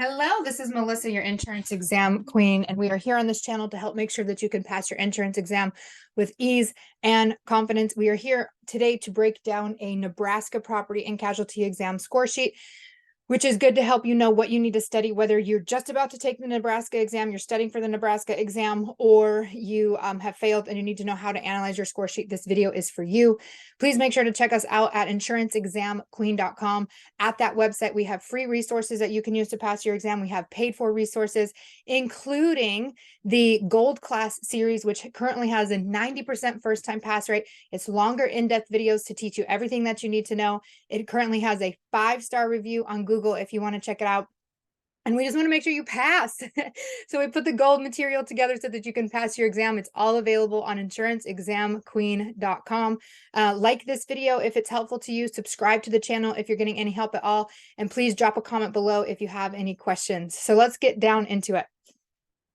Hello, this is Melissa, your insurance exam queen, and we are here on this channel to help make sure that you can pass your insurance exam with ease and confidence. We are here today to break down a Nebraska property and casualty exam score sheet, which is good to help you know what you need to study, whether you're just about to take the Nebraska exam, you're studying for the Nebraska exam, or you have failed and you need to know how to analyze your score sheet. This video is for you. Please make sure to check us out at insuranceexamqueen.com. At that website, we have free resources that you can use to pass your exam. We have paid for resources, including the Gold Class series, which currently has a 90% first-time pass rate. It's longer, in-depth videos to teach you everything that you need to know. It currently has a 5-star review on Google if you want to check it out. And we just want to make sure you pass. So we put the gold material together so that you can pass your exam. It's all available on insuranceexamqueen.com. Like this video if it's helpful to you. Subscribe to the channel if you're getting any help at all. And please drop a comment below if you have any questions. So let's get down into it.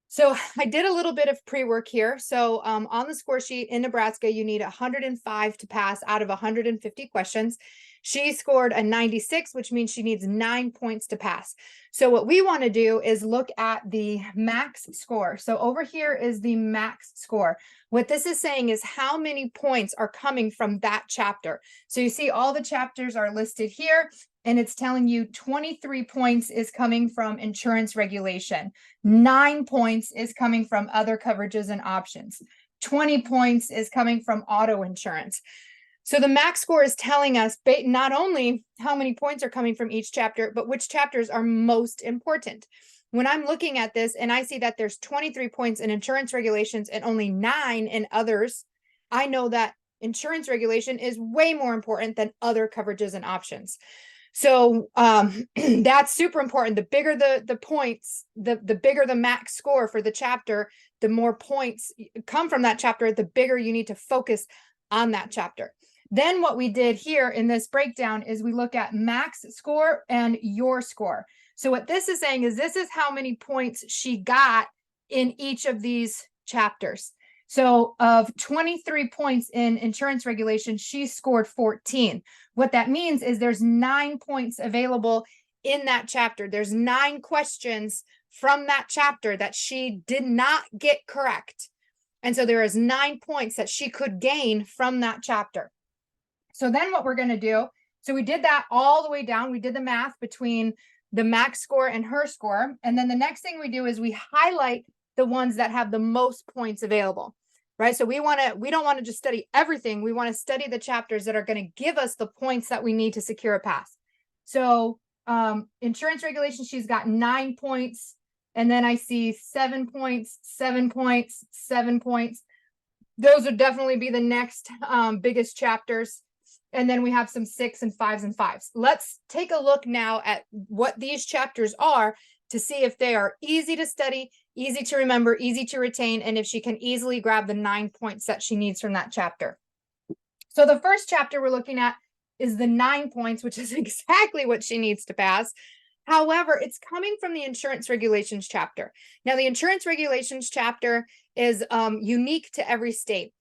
So I did a little bit of pre-work here. So on the score sheet in Nebraska, you need 105 to pass out of 150 questions. She scored a 96, which means she needs 9 points to pass. So what we want to do is look at the max score. So over here is the max score. What this is saying is how many points are coming from that chapter. So you see all the chapters are listed here. And it's telling you 23 points is coming from insurance regulation. 9 points is coming from other coverages and options. 20 points is coming from auto insurance. So the max score is telling us not only how many points are coming from each chapter, but which chapters are most important. When I'm looking at this and I see that there's 23 points in insurance regulations and only 9 in others, I know that insurance regulation is way more important than other coverages and options. So that's super important. The bigger the points, the bigger the max score for the chapter, the more points come from that chapter, the bigger you need to focus on that chapter. Then what we did here in this breakdown is we look at max score and your score. So what this is saying is this is how many points she got in each of these chapters. So of 23 points in insurance regulation, she scored 14. What that means is there's 9 points available in that chapter. There's 9 questions from that chapter that she did not get correct. And so there is 9 points that she could gain from that chapter. So then what we're going to do, so we did that all the way down. We did the math between the max score and her score. And then the next thing we do is we highlight the ones that have the most points available, right? So we don't want to just study everything. We want to study the chapters that are going to give us the points that we need to secure a pass. So insurance regulation, she's got 9 points. And then I see 7 points, 7 points, 7 points. Those would definitely be the next biggest chapters. And then we have some 6 and 5s and 5s. Let's take a look now at what these chapters are to see if they are easy to study, easy to remember, easy to retain, and if she can easily grab the 9 points that she needs from that chapter. So the first chapter we're looking at is the 9 points, which is exactly what she needs to pass. However, it's coming from the insurance regulations chapter. Now, the insurance regulations chapter is unique to every state.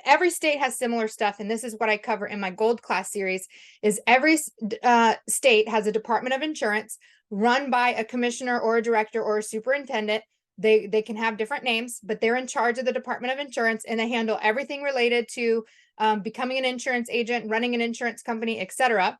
Every state has similar stuff, and this is what I cover in my Gold Class series, is every state has a Department of Insurance run by a commissioner or a director or a superintendent. They can have different names, but they're in charge of the Department of Insurance, and they handle everything related to becoming an insurance agent, running an insurance company, etc.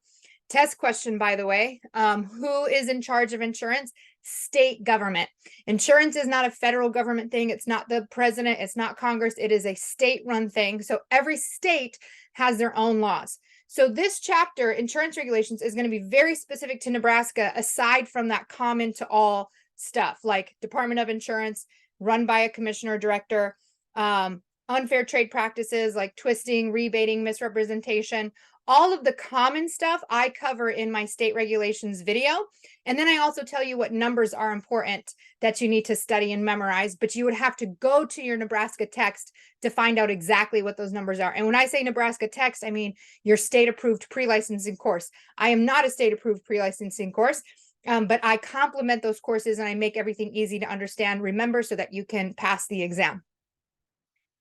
Test question, by the way, who is in charge of insurance? State government. Insurance is not a federal government thing. It's not the president. It's not Congress. It is a state-run thing. So every state has their own laws. So this chapter, insurance regulations, is going to be very specific to Nebraska, aside from that common to all stuff like Department of Insurance, run by a commissioner or director, unfair trade practices like twisting, rebating, misrepresentation. All of the common stuff I cover in my state regulations video. And then I also tell you what numbers are important that you need to study and memorize, but you would have to go to your Nebraska text to find out exactly what those numbers are. And when I say Nebraska text, I mean your state approved pre-licensing course. I am not a state approved pre-licensing course, but I complement those courses and I make everything easy to understand, remember, so that you can pass the exam.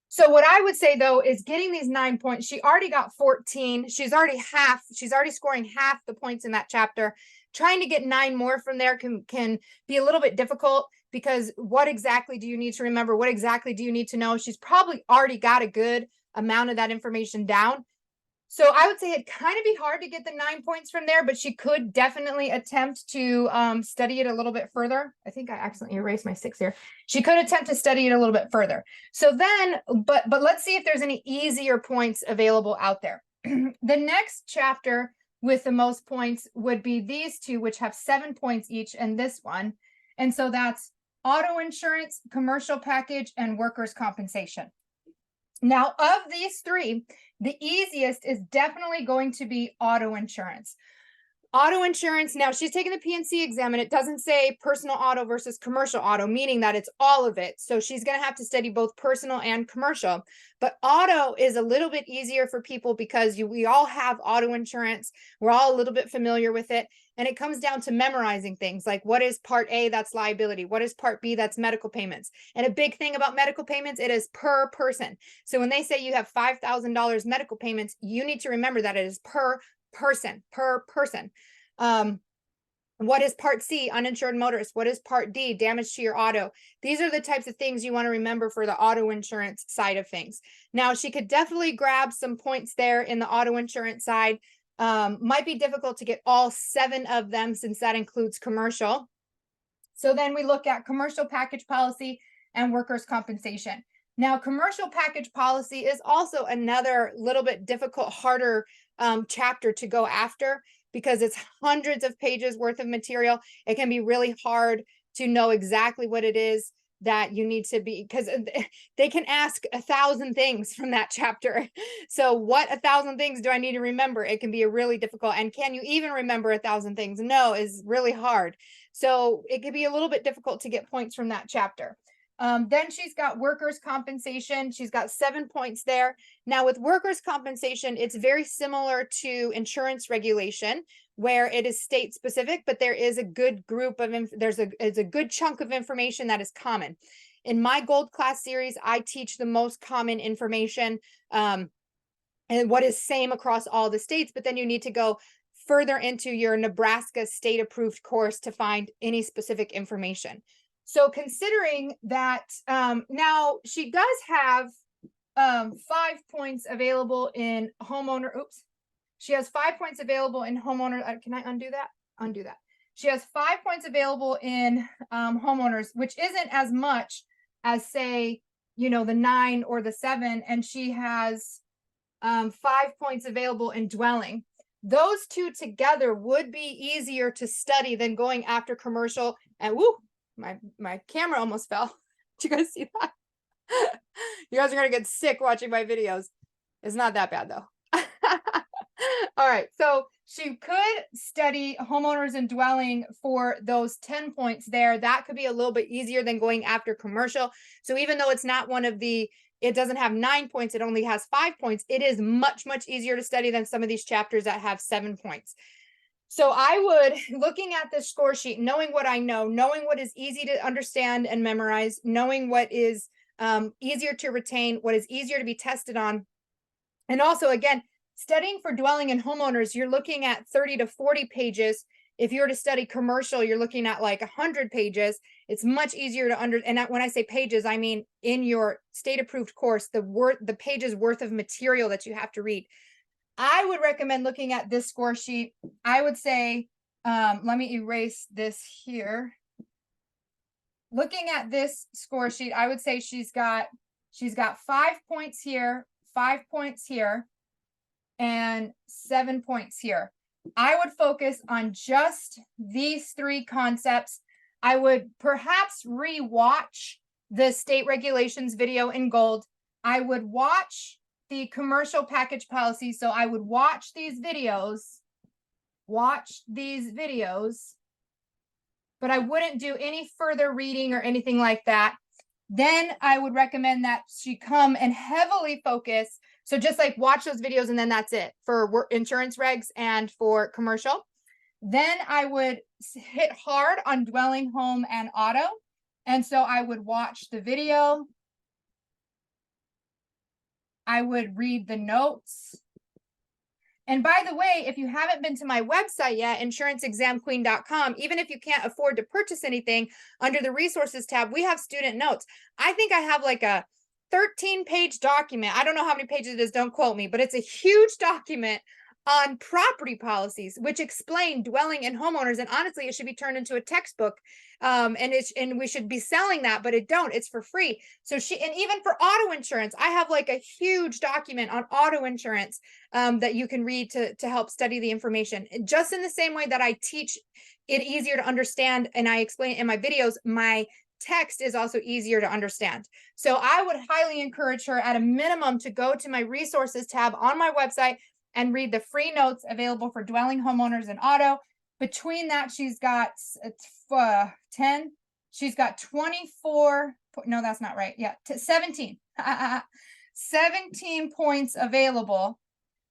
So what I would say, though, is getting these 9 points. She already got 14. She's already scoring half the points in that chapter. trying to get 9 more from there can be a little bit difficult, because what exactly do you need to remember? What exactly do you need to know? She's probably already got a good amount of that information down. So I would say it'd kind of be hard to get the 9 points from there, but she could definitely attempt to study it a little bit further. I think I accidentally erased my 6 here. She could attempt to study it a little bit further. So then, but let's see if there's any easier points available out there. The next chapter with the most points would be these two, which have 7 points each, and this one. And so that's auto insurance, commercial package, and workers' compensation. Now, of these three, the easiest is definitely going to be auto insurance. Auto insurance, now she's taking the P&C exam, and it doesn't say personal auto versus commercial auto, meaning that it's all of it. So she's going to have to study both personal and commercial. But auto is a little bit easier for people because we all have auto insurance. We're all a little bit familiar with it. And it comes down to memorizing things like, what is part A? That's liability. What is part B? That's medical payments. And a big thing about medical payments, it is per person. So when they say you have $5,000 medical payments, you need to remember that it is per person. What is part C? Uninsured motorist. What is part D? Damage to your auto. These are the types of things you want to remember for the auto insurance side of things. Now, she could definitely grab some points there in the auto insurance side. Might be difficult to get all 7 of them since that includes commercial. So then we look at commercial package policy and workers' compensation. Now, commercial package policy is also another little bit difficult, harder chapter to go after, because it's hundreds of pages worth of material. It can be really hard to know exactly what it is that you need to be, because they can ask 1,000 things from that chapter. So what 1,000 things do I need to remember? It can be a really difficult, and can you even remember 1,000 things? No, is really hard. So it can be a little bit difficult to get points from that chapter. Then she's got workers' compensation. She's got 7 points there. Now with workers' compensation, it's very similar to insurance regulation, where it is state specific, but there is a good group of, there's a good chunk of information that is common. In my gold class series, I teach the most common information and what is same across all the states, but then you need to go further into your Nebraska state approved course to find any specific information. So considering that, now she does have 5 points available in homeowner. Oops. She has 5 points available in homeowner. Can I undo that? Undo that. She has 5 points available in homeowners, which isn't as much as, say, the 9 or the 7. And she has 5 points available in dwelling. Those two together would be easier to study than going after commercial. And woo, my camera almost fell. Did you guys see that? You guys are gonna get sick watching my videos. It's not that bad though. All right, so she could study homeowners and dwelling for those 10 points there. That could be a little bit easier than going after commercial. So even though it's not one of the, it doesn't have 9 points, it only has 5 points, it is much, much easier to study than some of these chapters that have 7 points. So I would, looking at this score sheet, knowing what I know, knowing what is easy to understand and memorize, knowing what is easier to retain, what is easier to be tested on. And also, again, studying for dwelling and homeowners, you're looking at 30 to 40 pages. If you were to study commercial, you're looking at like 100 pages. It's much easier to and when I say pages, I mean in your state approved course, the pages worth of material that you have to read. I would recommend looking at this score sheet. I would say, let me erase this here. Looking at this score sheet, I would say she's got 5 points here, 5 points here, and 7 points here. I would focus on just these 3 concepts. I would perhaps re-watch the state regulations video in gold. I would watch the commercial package policy. So I would watch these videos, but I wouldn't do any further reading or anything like that. Then I would recommend that she come and heavily focus. So just like watch those videos and then that's it for insurance regs and for commercial. Then I would hit hard on dwelling, home, and auto. And so I would watch the video. I would read the notes. And by the way, if you haven't been to my website yet, insuranceexamqueen.com, even if you can't afford to purchase anything, under the resources tab, we have student notes. I think I have like a 13-page document. I don't know how many pages it is, don't quote me, but it's a huge document on property policies, which explain dwelling and homeowners. And honestly, it should be turned into a textbook. And we should be selling that, but it don't. It's for free. So and even for auto insurance, I have like a huge document on auto insurance that you can read to help study the information. Just in the same way that I teach it easier to understand and I explain it in my videos, my text is also easier to understand. So I would highly encourage her at a minimum to go to my resources tab on my website and read the free notes available for dwelling, homeowners, and auto. Between that, she's got 10, she's got 24, no, that's not right. Yeah, 17, 17 points available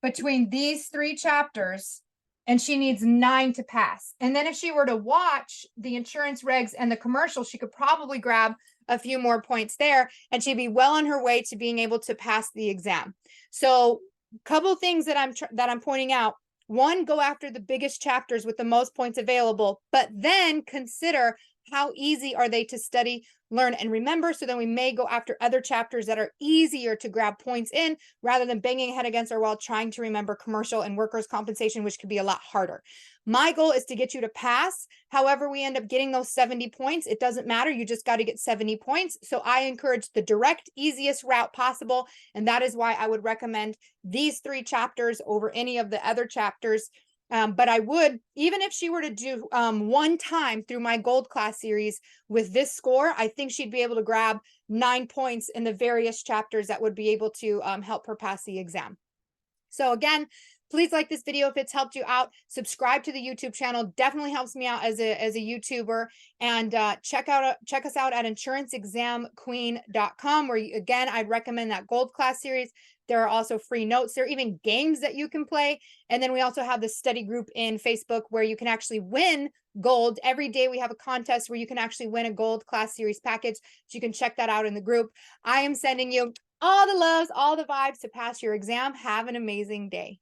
between these 3 chapters, and she needs 9 to pass. And then if she were to watch the insurance regs and the commercial, she could probably grab a few more points there, and she'd be well on her way to being able to pass the exam. So couple things that I'm pointing out. One, go after the biggest chapters with the most points available, but then consider how easy are they to study, learn, and remember. So then we may go after other chapters that are easier to grab points in rather than banging head against our wall trying to remember commercial and workers' compensation, which could be a lot harder. My goal is to get you to pass. However, we end up getting those 70 points. It doesn't matter. You just got to get 70 points. So I encourage the direct, easiest route possible. And that is why I would recommend these 3 chapters over any of the other chapters. But I would, even if she were to do one time through my gold class series with this score, I think she'd be able to grab 9 points in the various chapters that would be able to help her pass the exam. So again, please like this video if it's helped you out. Subscribe to the YouTube channel. Definitely helps me out as a YouTuber. And check us out at insuranceexamqueen.com, where again, I'd recommend that gold class series. There are also free notes. There are even games that you can play. And then we also have the study group in Facebook where you can actually win gold. Every day we have a contest where you can actually win a gold class series package. So you can check that out in the group. I am sending you all the loves, all the vibes to pass your exam. Have an amazing day.